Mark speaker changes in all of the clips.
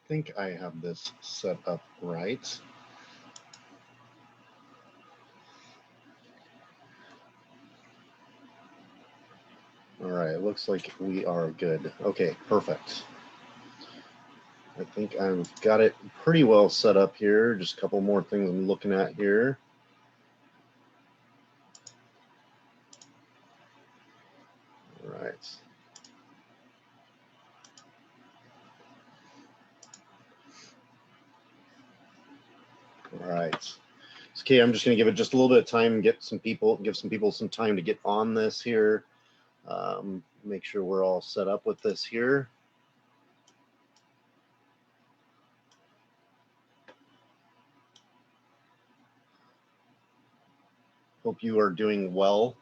Speaker 1: think I have this set up right. All right, it looks like we are good. Okay, perfect. I think I've got it pretty well set up here. Just a couple more things I'm looking at here. All right. All right. Okay, I'm just going to give it just a little bit of time, give some people some time to get on this here. Make sure we're all set up with this here. Hope you are doing well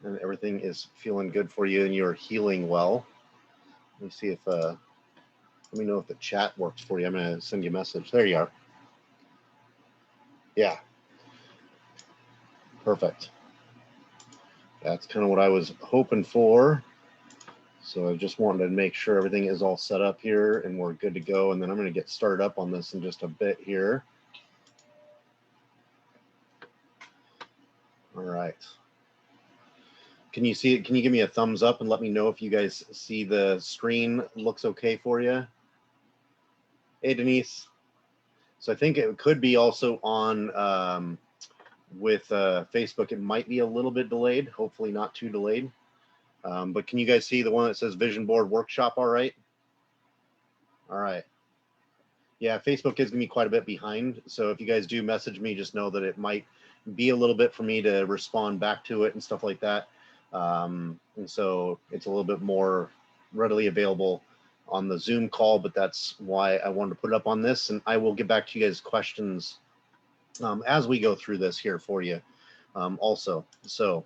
Speaker 1: and everything is feeling good for you and you're healing well. Let me see if let me know if the chat works for you. I'm going to send you a message. There you are. Yeah, perfect. That's kind of what I was hoping for. So I just wanted to make sure everything is all set up here and we're good to go. And then I'm going to get started up on this in just a bit here. All right. Can you see it? Can you give me a thumbs up and let me know if you guys see the screen looks okay for you? Hey, Denise. So I think it could be also on with Facebook. It might be a little bit delayed, hopefully not too delayed. But can you guys see the one that says Vision Board Workshop all right? All right. Yeah, Facebook is going to be quite a bit behind. So if you guys do message me, just know that it might be a little bit for me to respond back to it and stuff like that. And so it's a little bit more readily available on the Zoom call, but that's why I wanted to put it up on this. And I will get back to you guys' questions as we go through this here for you also. So,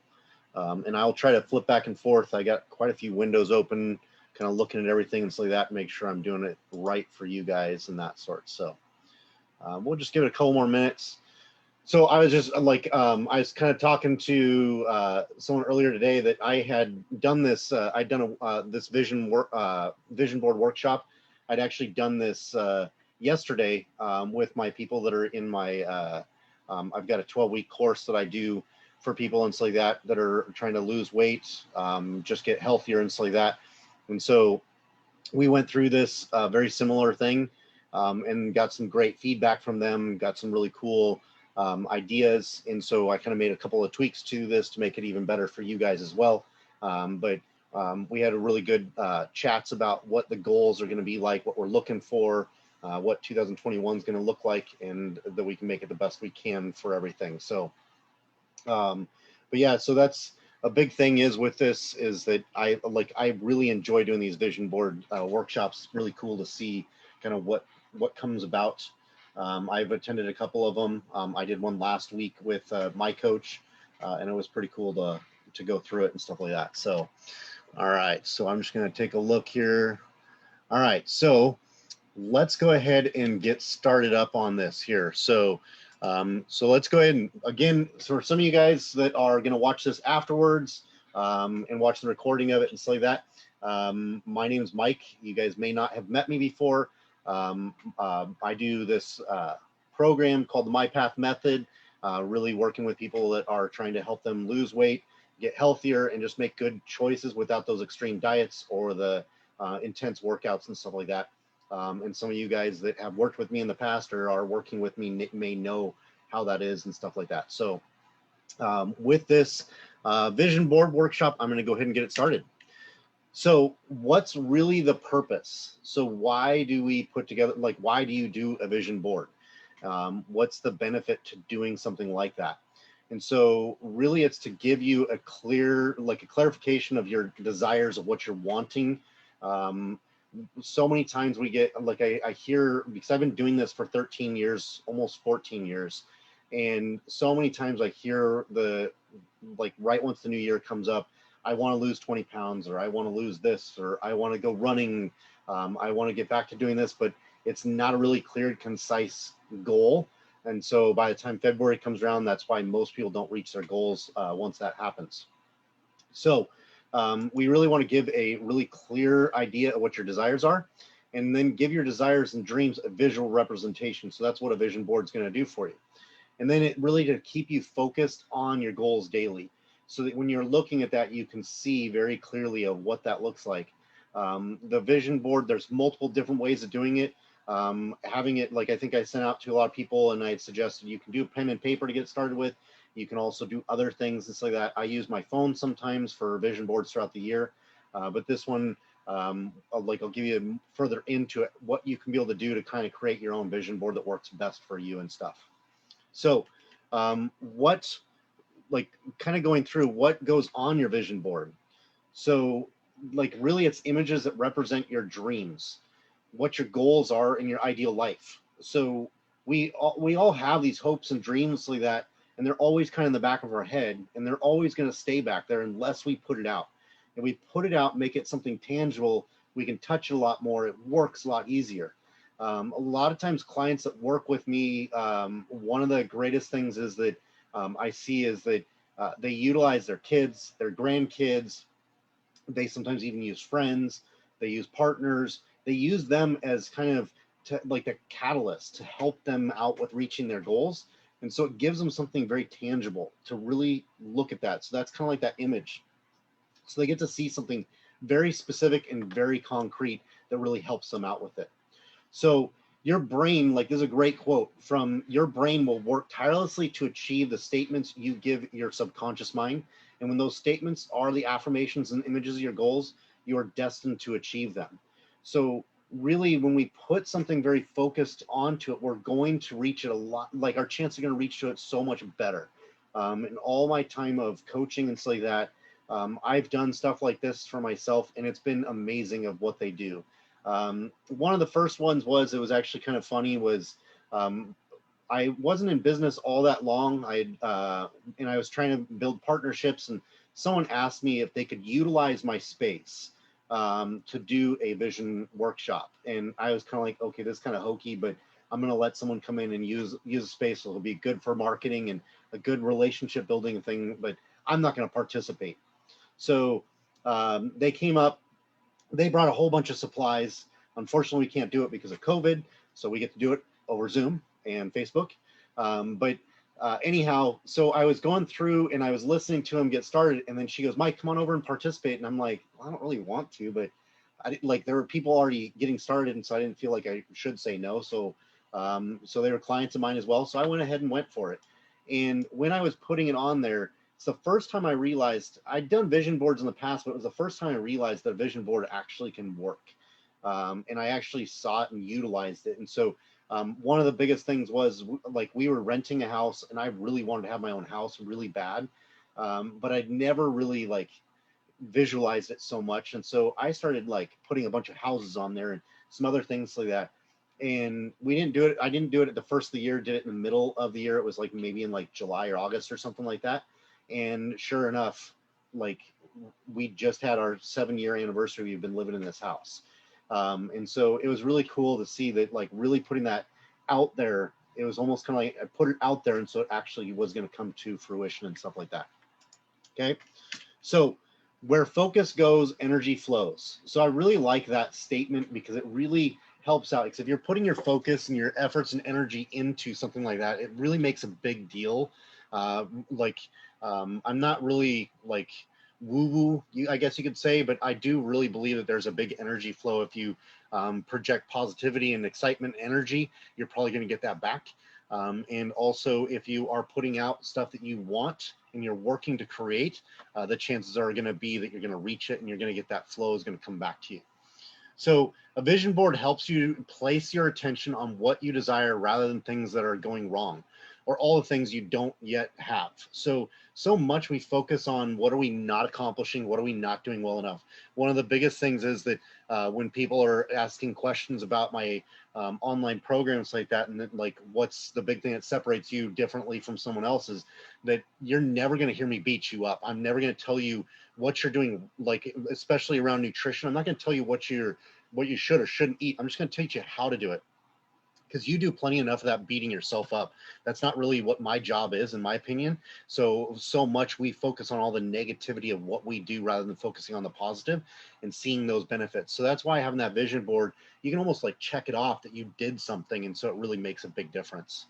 Speaker 1: and I'll try to flip back and forth. I got quite a few windows open, kind of looking at everything and stuff like that, make sure I'm doing it right for you guys and that sort. So we'll just give it a couple more minutes. So I was just like, I was kind of talking to someone earlier today that I had done this. I'd done this vision board workshop. I'd actually done this yesterday with my people that are in my. I've got a 12-week course that I do for people and stuff like that are trying to lose weight, just get healthier and stuff like that. And so we went through this very similar thing and got some great feedback from them. Got some really cool ideas, and so I kind of made a couple of tweaks to this to make it even better for you guys as well. But we had a really good chats about what the goals are going to be like, what we're looking for, what 2021 is going to look like, and that we can make it the best we can for everything. So, but yeah, so that's a big thing is with this is that I really enjoy doing these vision board workshops. Really cool to see kind of what comes about. I've attended a couple of them. I did one last week with my coach, and it was pretty cool to go through it and stuff like that. So, all right. So I'm just going to take a look here. All right. So let's go ahead and get started up on this here. So, so let's go ahead and again, for some of you guys that are going to watch this afterwards and watch the recording of it and stuff like that, my name is Mike. You guys may not have met me before. I do this program called the My Path Method, really working with people that are trying to help them lose weight, get healthier, and just make good choices without those extreme diets or the intense workouts and stuff like that. And some of you guys that have worked with me in the past or are working with me may know how that is and stuff like that. So with this vision board workshop, I'm going to go ahead and get it started. So what's really the purpose? So why do we put together, like, why do you do a vision board? What's the benefit to doing something like that? And so really it's to give you a clear, like a clarification of your desires of what you're wanting. So many times we get, like I hear, because I've been doing this for 13 years, almost 14 years. And so many times I hear like right once the new year comes up, I want to lose 20 pounds, or I want to lose this, or I want to go running. I want to get back to doing this, but it's not a really clear, concise goal. And so by the time February comes around, that's why most people don't reach their goals once that happens. So we really want to give a really clear idea of what your desires are. and then give your desires and dreams a visual representation. So that's what a vision board is going to do for you. And then it really to keep you focused on your goals daily, so that when you're looking at that, you can see very clearly of what that looks like. The vision board, there's multiple different ways of doing it. Having it, like I think I sent out to a lot of people, and I suggested you can do pen and paper to get started with. You can also do other things. It's like that. I use my phone sometimes for vision boards throughout the year, but this one, I'll give you further into it, what you can be able to do to kind of create your own vision board that works best for you and stuff. So what, like kind of going through what goes on your vision board. So like really it's images that represent your dreams, what your goals are in your ideal life. So we all have these hopes and dreams like that, and they're always kind of in the back of our head, and they're always going to stay back there unless we put it out. And we put it out, make it something tangible, we can touch it a lot more, it works a lot easier. A lot of times clients that work with me, one of the greatest things is that I see is that they utilize their kids, their grandkids, they sometimes even use friends, they use partners, they use them as kind of like the catalyst to help them out with reaching their goals. And so it gives them something very tangible to really look at that. So that's kind of like that image. So they get to see something very specific and very concrete that really helps them out with it. So your brain, like this is a great quote from, your brain will work tirelessly to achieve the statements you give your subconscious mind. And when those statements are the affirmations and images of your goals, you are destined to achieve them. So really, when we put something very focused onto it, we're going to reach it a lot, like our chance of going to reach to it so much better. In all my time of coaching and stuff like that, I've done stuff like this for myself, and it's been amazing of what they do. One of the first ones was, it was actually kind of funny, was I wasn't in business all that long. And I was trying to build partnerships, and someone asked me if they could utilize my space to do a vision workshop. And I was kind of like, okay, this is kind of hokey, but I'm going to let someone come in and use a space. So it'll be good for marketing and a good relationship building thing, but I'm not going to participate. So they came up, they brought a whole bunch of supplies. Unfortunately, we can't do it because of COVID, so we get to do it over Zoom and Facebook. But anyhow, so I was going through and I was listening to him get started, and then she goes, "Mike, come on over and participate." And I'm like, well, I don't really want to, but I didn't, like, there were people already getting started, and so I didn't feel like I should say no. So so they were clients of mine as well, so I went ahead and went for it. And when I was putting it on there, it's the first time I realized, I'd done vision boards in the past, but it was the first time I realized that a vision board actually can work. And I actually saw it and utilized it. And so one of the biggest things was, like, we were renting a house, and I really wanted to have my own house really bad. But I'd never really like visualized it so much. And so I started like putting a bunch of houses on there and some other things like that. And we didn't do it. I didn't do it at the first of the year, did it in the middle of the year. It was like maybe in like July or August or something like that. And sure enough, like, we just had our 7-year anniversary. We've been living in this house. And so it was really cool to see that, like, really putting that out there. It was almost kind of like I put it out there, and so it actually was going to come to fruition and stuff like that. Okay. So where focus goes, energy flows. So I really like that statement because it really helps out. Because if you're putting your focus and your efforts and energy into something like that, it really makes a big deal. I'm not really like woo-woo, I guess you could say, but I do really believe that there's a big energy flow. If you project positivity and excitement, energy, you're probably going to get that back. And also, if you are putting out stuff that you want and you're working to create, the chances are going to be that you're going to reach it, and you're going to get that flow is going to come back to you. So a vision board helps you place your attention on what you desire rather than things that are going wrong, or all the things you don't yet have. So much we focus on what are we not accomplishing, what are we not doing well enough. One of the biggest things is that when people are asking questions about my online programs like that, and that, like, what's the big thing that separates you differently from someone else's, that you're never going to hear me beat you up. I'm never going to tell you what you're doing, like, especially around nutrition. I'm not going to tell you what you should or shouldn't eat. I'm just going to teach you how to do it. because you do plenty enough of that beating yourself up. That's not really what my job is, in my opinion. So much we focus on all the negativity of what we do rather than focusing on the positive and seeing those benefits. So that's why having that vision board, you can almost like check it off that you did something, and so it really makes a big difference.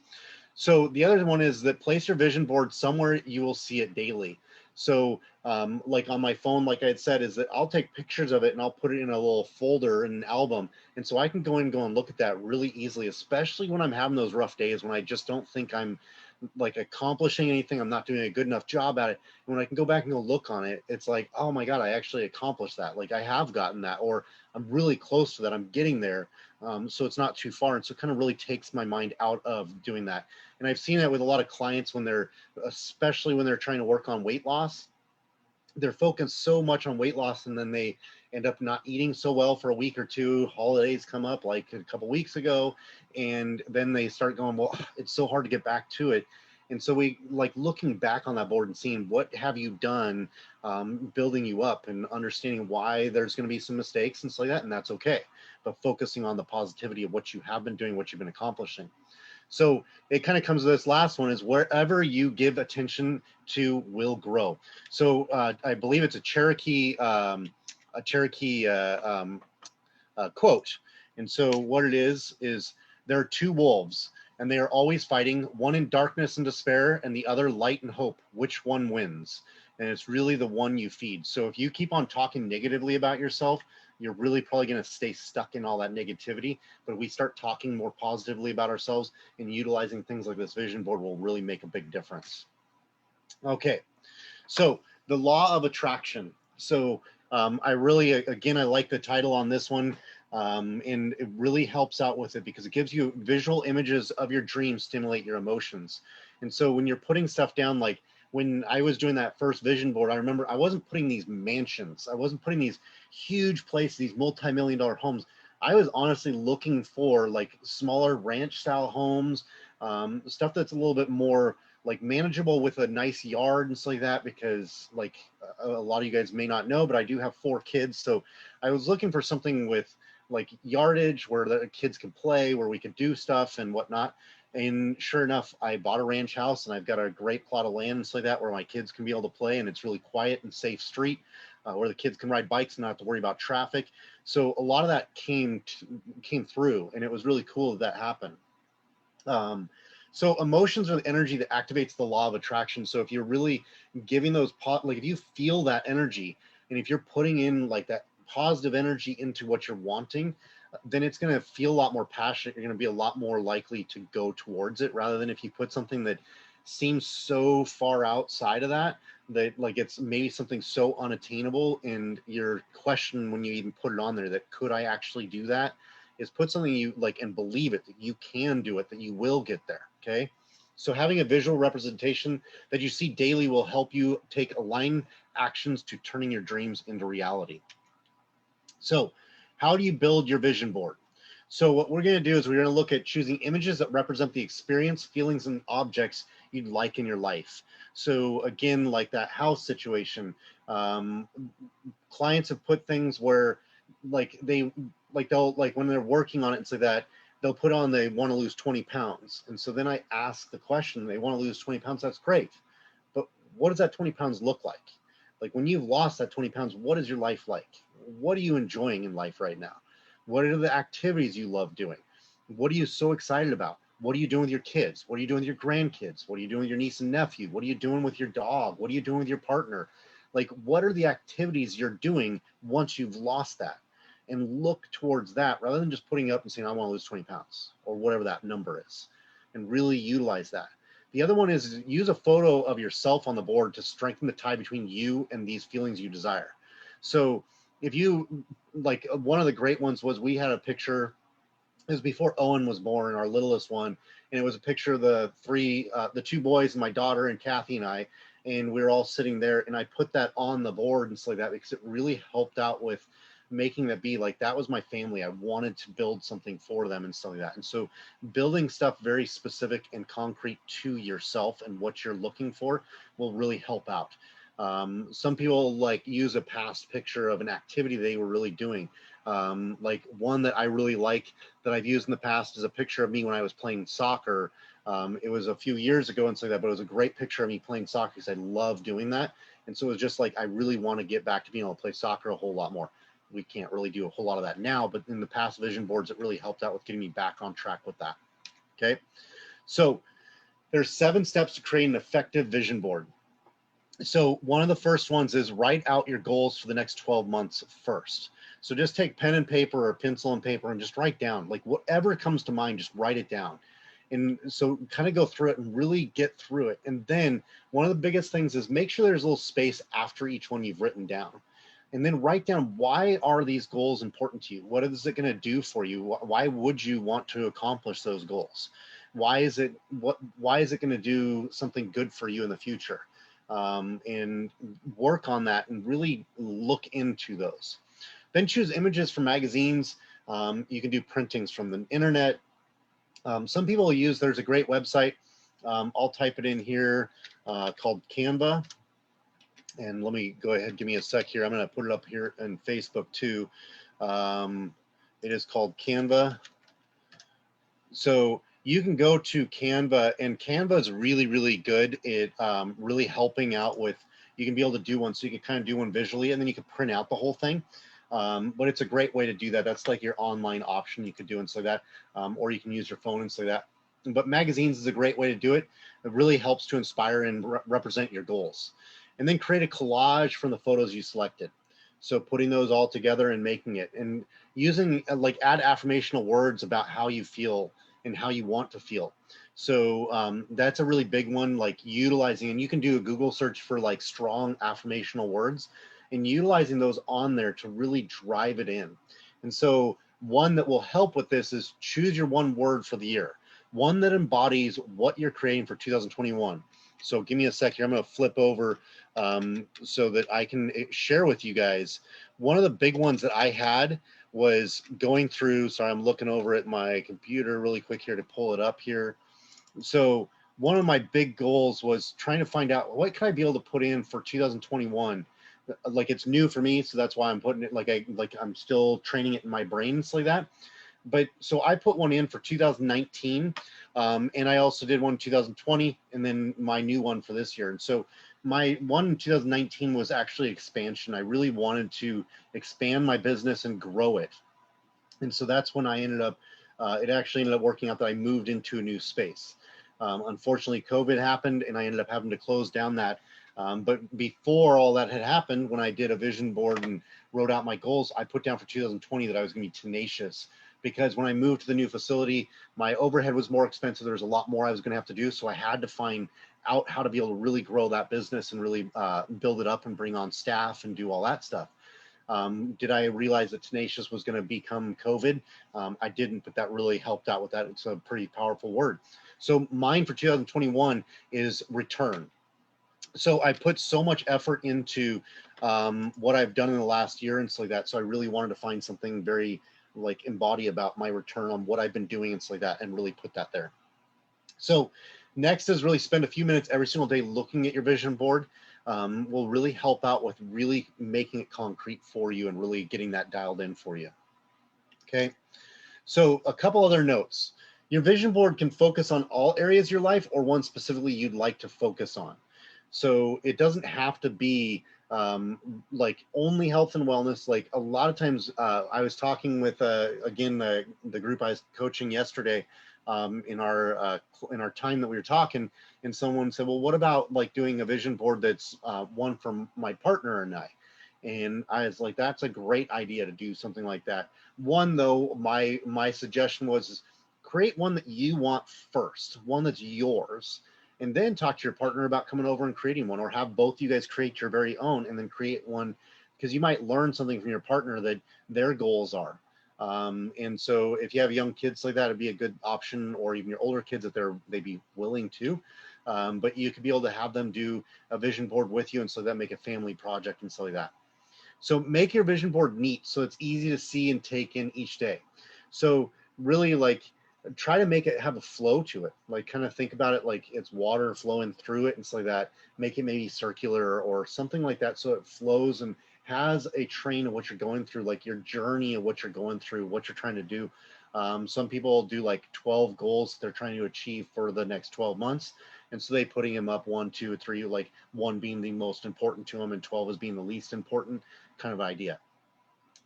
Speaker 1: So the other one is that place your vision board somewhere you will see it daily. So like on my phone, like I had said, is that I'll take pictures of it and I'll put it in a little folder in an album. And so I can go and look at that really easily, especially when I'm having those rough days when I just don't think I'm like accomplishing anything. I'm not doing a good enough job at it. And when I can go back and go look on it, it's like, oh my God, I actually accomplished that. Like I have gotten that, or I'm really close to that. I'm getting there. So it's not too far. And so it kind of really takes my mind out of doing that. And I've seen that with a lot of clients when they're, especially when they're trying to work on weight loss, they're focused so much on weight loss and then they end up not eating so well for a week or two. Holidays come up like a couple weeks ago, and then they start going, well, it's so hard to get back to it. And so we like looking back on that board and seeing what have you done, building you up and understanding why there's going to be some mistakes and stuff like that, and that's okay. But focusing on the positivity of what you have been doing, what you've been accomplishing. So it kind of comes to this last one is wherever you give attention to will grow. So I believe it's a Cherokee quote. And so what it is there are two wolves and they are always fighting, one in darkness and despair and the other light and hope. Which one wins? And it's really the one you feed. So if you keep on talking negatively about yourself, you're really probably going to stay stuck in all that negativity. But if we start talking more positively about ourselves and utilizing things like this vision board will really make a big difference. Okay, so the law of attraction. So I really, again, I like the title on this one. And it really helps out with it because it gives you visual images of your dreams stimulate your emotions. And so when you're putting stuff down, like when I was doing that first vision board, I remember I wasn't putting these mansions, I wasn't putting these huge places, these multi-million-dollar homes. I was honestly looking for like smaller ranch style homes, stuff that's a little bit more like manageable with a nice yard and stuff like that, because like a lot of you guys may not know, but I do have 4 kids. So I was looking for something with like yardage where the kids can play, where we could do stuff and whatnot. And sure enough, I bought a ranch house and I've got a great plot of land and stuff like that where my kids can be able to play, and it's really quiet and safe street where the kids can ride bikes and not have to worry about traffic. So a lot of that came through, and it was really cool that happened. So emotions are the energy that activates the law of attraction. So if you're really giving those like if you feel that energy and if you're putting in like that positive energy into what you're wanting, then it's going to feel a lot more passionate. You're going to be a lot more likely to go towards it, rather than if you put something that seems so far outside of that like it's maybe something so unattainable, and you're questioning when you even put it on there that could I actually do that. Is put something you like and believe it, that you can do it, that you will get there. Okay. So having a visual representation that you see daily will help you take aligned actions to turning your dreams into reality. So how do you build your vision board? So what we're going to do is we're going to look at choosing images that represent the experience, feelings, and objects you'd like in your life. So again, like that house situation, clients have put things where like they'll like when they're working on it and say that they'll put on they want to lose 20 pounds. And so then I ask the question, they want to lose 20 pounds. That's great. But what does that 20 pounds look like? Like when you've lost that 20 pounds, what is your life like? What are you enjoying in life right now? What are the activities you love doing? What are you so excited about? What are you doing with your kids? What are you doing with your grandkids? What are you doing with your niece and nephew? What are you doing with your dog? What are you doing with your partner? Like, what are the activities you're doing once you've lost that? And look towards that rather than just putting up and saying, I want to lose 20 pounds or whatever that number is, and really utilize that. The other one is use a photo of yourself on the board to strengthen the tie between you and these feelings you desire. So if you like, one of the great ones was we had a picture. It was before Owen was born, our littlest one, and it was a picture of the 2 boys and my daughter and Kathy and I, and we were all sitting there. And I put that on the board and stuff like that because it really helped out with making that be like that was my family. I wanted to build something for them and stuff like that. And so building stuff very specific and concrete to yourself and what you're looking for will really help out. Some people like use a past picture of an activity they were really doing. Like one that I really like that I've used in the past is a picture of me when I was playing soccer. It was a few years ago and so that, but it was a great picture of me playing soccer because I love doing that. And so it was just like, I really want to get back to being able to play soccer a whole lot more. We can't really do a whole lot of that now, but in the past vision boards, it really helped out with getting me back on track with that. Okay. So there's 7 steps to create an effective vision board. So one of the first ones is write out your goals for the next 12 months first. So just take pen and paper or pencil and paper and just write down, like whatever comes to mind, just write it down. And so kind of go through it and really get through it. And then one of the biggest things is make sure there's a little space after each one you've written down. And then write down, why are these goals important to you? What is it going to do for you? Why would you want to accomplish those goals? Why is it going to do something good for you in the future? And work on that and really look into those. Then choose images from magazines. You can do printings from the internet. Some people use, there's a great website. I'll type it in here called Canva. And let me go ahead, give me a sec here. I'm going to put it up here in Facebook too. It is called Canva. So you can go to Canva, and Canva is really, really good at really helping out with, you can be able to do one, so you can kind of do one visually, and then you can print out the whole thing. But it's a great way to do that. That's like your online option you could do and so that, or you can use your phone and so that. But magazines is a great way to do it. It really helps to inspire and represent your goals. And then create a collage from the photos you selected. So putting those all together and making it, and using like add affirmational words about how you feel and how you want to feel. So that's a really big one, like utilizing, and you can do a Google search for like strong affirmational words and utilizing those on there to really drive it in. And so one that will help with this is choose your one word for the year, one that embodies what you're creating for 2021. So give me a sec here. I'm going to flip over so that I can share with you guys. One of the big ones that I had was going through, sorry, I'm looking over at my computer really quick here to pull it up here. So one of my big goals was trying to find out what can I be able to put in for 2021. Like it's new for me, so that's why I'm putting it like I'm still training it in my brain, like that. But so I put one in for 2019, and I also did one in 2020, and then my new one for this year. And so my one in 2019 was actually expansion. I really wanted to expand my business and grow it. And so that's when I ended up, it actually ended up working out that I moved into a new space. Unfortunately, COVID happened and I ended up having to close down that. But before all that had happened, when I did a vision board and wrote out my goals, I put down for 2020 that I was going to be tenacious, because when I moved to the new facility, my overhead was more expensive. There was a lot more I was going to have to do. So I had to find out how to be able to really grow that business and really build it up and bring on staff and do all that stuff. Did I realize that tenacious was going to become COVID? I didn't, but that really helped out with that. It's a pretty powerful word. So mine for 2021 is return. So I put so much effort into what I've done in the last year and so like that. So I really wanted to find something very like embody about my return on what I've been doing and so like that, and really put that there. So next is really spend a few minutes every single day looking at your vision board. Will really help out with really making it concrete for you and really getting that dialed in for you. Okay, so a couple other notes. Your vision board can focus on all areas of your life or one specifically you'd like to focus on. So it doesn't have to be like only health and wellness. Like a lot of times I was talking with, again, the group I was coaching yesterday in our time that we were talking, and someone said, well, what about like doing a vision board that's one from my partner and I? And I was like, that's a great idea to do something like that. One though, my suggestion was create one that you want first, one that's yours, and then talk to your partner about coming over and creating one, or have both you guys create your very own and then create one, because you might learn something from your partner that their goals are. And so if you have young kids like that, it'd be a good option, or even your older kids if they'd be willing to. But you could be able to have them do a vision board with you, and so that make a family project and stuff like that. So make your vision board neat so it's easy to see and take in each day. So really like try to make it have a flow to it. Like kind of think about it like it's water flowing through it and stuff like that. Make it maybe circular or something like that, so it flows and has a train of what you're going through, like your journey of what you're going through, what you're trying to do. Some people do like 12 goals they're trying to achieve for the next 12 months. And so they putting them up 1, 2, 3, like 1 being the most important to them and 12 as being the least important kind of idea.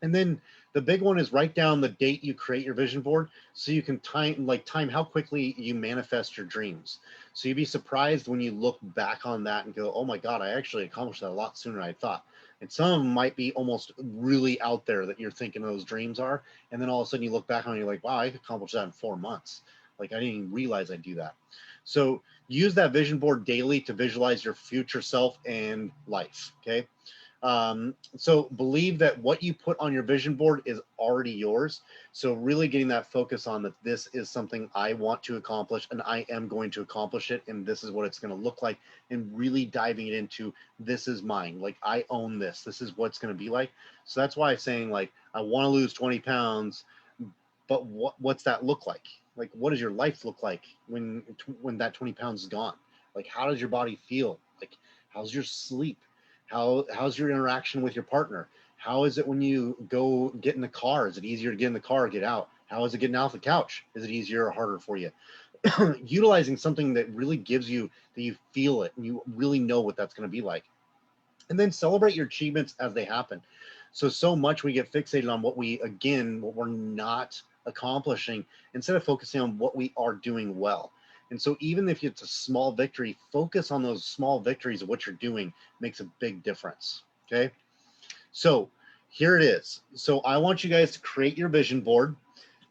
Speaker 1: And then the big one is write down the date you create your vision board so you can time how quickly you manifest your dreams. So you'd be surprised when you look back on that and go, oh my God, I actually accomplished that a lot sooner than I thought. And some of them might be almost really out there that you're thinking those dreams are. And then all of a sudden you look back on it and you're like, wow, I accomplished that in 4 months. Like I didn't even realize I'd do that. So use that vision board daily to visualize your future self and life, okay? So believe that what you put on your vision board is already yours. So really getting that focus on that this is something I want to accomplish and I am going to accomplish it. And this is what it's going to look like, and really diving it into this is mine. Like I own this. This is what's going to be like. So that's why I'm saying like, I want to lose 20 pounds, but what's that look like? Like, what does your life look like when that 20 pounds is gone? Like, how does your body feel? Like, how's your sleep? How's your interaction with your partner? How is it when you go get in the car? Is it easier to get in the car or get out? How is it getting off the couch? Is it easier or harder for you? Utilizing something that really gives you, that you feel it and you really know what that's going to be like. And then celebrate your achievements as they happen. So much we get fixated on what we're not accomplishing instead of focusing on what we are doing well. And so even if it's a small victory, focus on those small victories of what you're doing makes a big difference. Okay. So here it is. So I want you guys to create your vision board.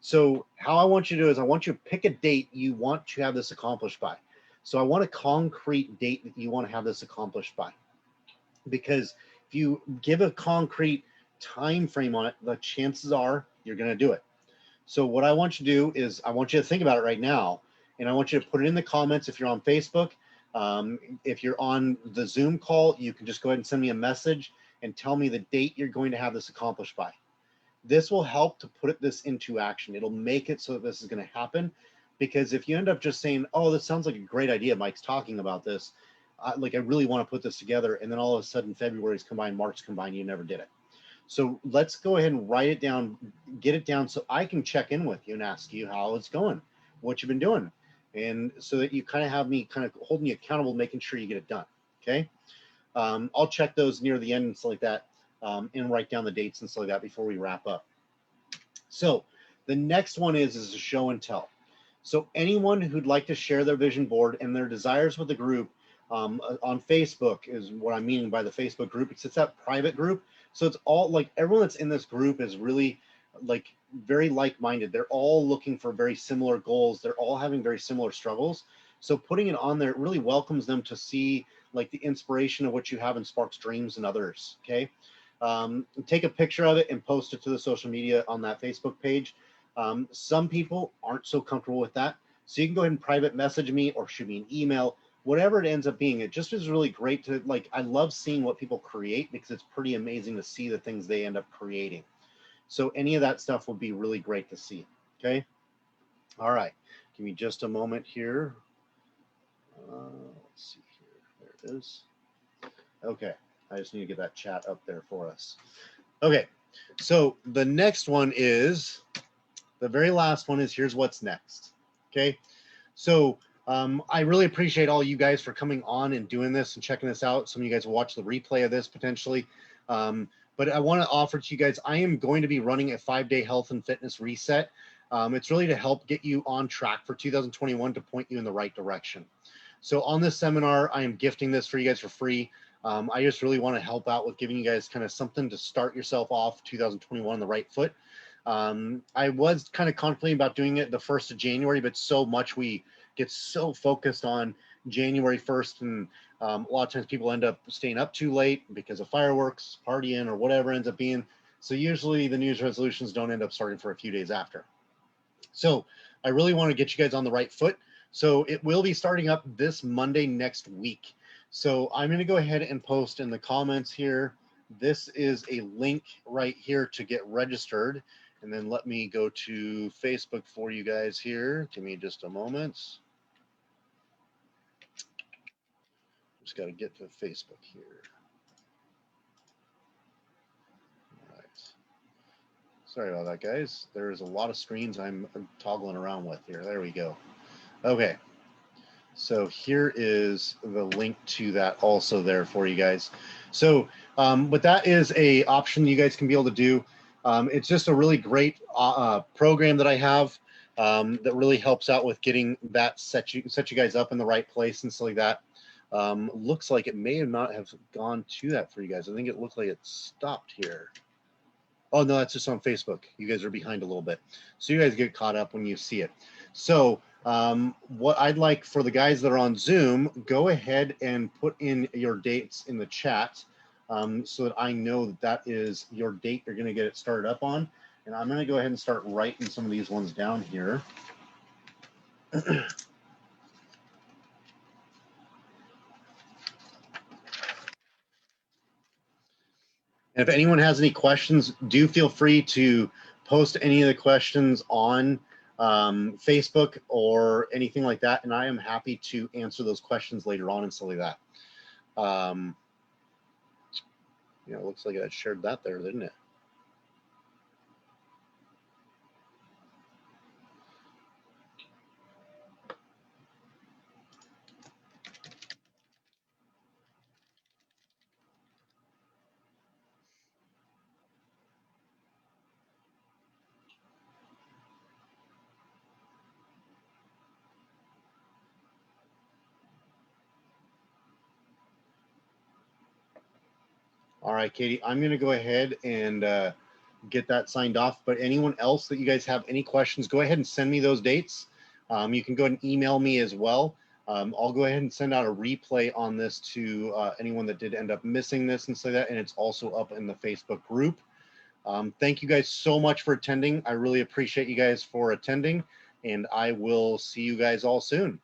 Speaker 1: So how I want you to do is I want you to pick a date you want to have this accomplished by. So I want a concrete date that you want to have this accomplished by. Because if you give a concrete time frame on it, the chances are you're going to do it. So what I want you to do is I want you to think about it right now, and I want you to put it in the comments if you're on Facebook. If you're on the Zoom call, you can just go ahead and send me a message and tell me the date you're going to have this accomplished by. This will help to put this into action. It'll make it so that this is going to happen, because if you end up just saying, oh, this sounds like a great idea, Mike's talking about this, like I really want to put this together, and then all of a sudden February's combined, March combined, you never did it. So let's go ahead and write it down, get it down so I can check in with you and ask you how it's going, what you've been doing. And so that you kind of have me kind of holding you accountable, making sure you get it done. Okay. I'll check those near the end and stuff like that, and write down the dates and stuff like that before we wrap up. So the next one is a show and tell. So anyone who'd like to share their vision board and their desires with the group, on Facebook is what I'm meaning by the Facebook group. It's that private group. So it's all like everyone that's in this group is really like very like-minded. They're all looking for very similar goals. They're all having very similar struggles. So putting it on there, it really welcomes them to see like the inspiration of what you have and sparks dreams in others. Okay. Take a picture of it and post it to the social media on that Facebook page. Some people aren't so comfortable with that. So you can go ahead and private message me or shoot me an email, whatever it ends up being. It just is really great to like, I love seeing what people create because it's pretty amazing to see the things they end up creating. So any of that stuff would be really great to see. Okay. All right. Give me just a moment here. Let's see here. There it is. Okay. I just need to get that chat up there for us. Okay. So the next one is, the very last one is here's what's next. Okay. So I really appreciate all you guys for coming on and doing this and checking this out. Some of you guys will watch the replay of this potentially. But I want to offer to you guys, I am going to be running a 5-day health and fitness reset. It's really to help get you on track for 2021 to point you in the right direction. So on this seminar, I am gifting this for you guys for free. I just really want to help out with giving you guys kind of something to start yourself off 2021 on the right foot. I was kind of contemplating about doing it the 1st of January, but so much we get so focused on January 1st, and a lot of times people end up staying up too late because of fireworks, partying, or whatever ends up being. So usually the New Year's resolutions don't end up starting for a few days after. So I really want to get you guys on the right foot. So it will be starting up this Monday next week. So I'm going to go ahead and post in the comments here. This is a link right here to get registered. And then let me go to Facebook for you guys here. Give me just a moment. Just got to get to Facebook here. All right. Sorry about that, guys. There's a lot of screens I'm toggling around with here. There we go. Okay. So here is the link to that also there for you guys. So but that is a option you guys can be able to do. It's just a really great program that I have that really helps out with getting that set you guys up in the right place and stuff like that. Looks like it may have not have gone to that for you guys. I think it looked like it stopped here. Oh no, that's just on Facebook. You guys are behind a little bit. So you guys get caught up when you see it. So what I'd like for the guys that are on Zoom, go ahead and put in your dates in the chat so that I know that that is your date you're going to get it started up on. And I'm going to go ahead and start writing some of these ones down here. And if anyone has any questions, do feel free to post any of the questions on Facebook or anything like that. And I am happy to answer those questions later on and stuff like that. You know, it looks like I shared that there, didn't it? All right, Katie, I'm going to go ahead and get that signed off. But anyone else that you guys have any questions, go ahead and send me those dates. You can go ahead and email me as well. I'll go ahead and send out a replay on this to anyone that did end up missing this and say that. And it's also up in the Facebook group. Thank you guys so much for attending. I really appreciate you guys for attending, and I will see you guys all soon.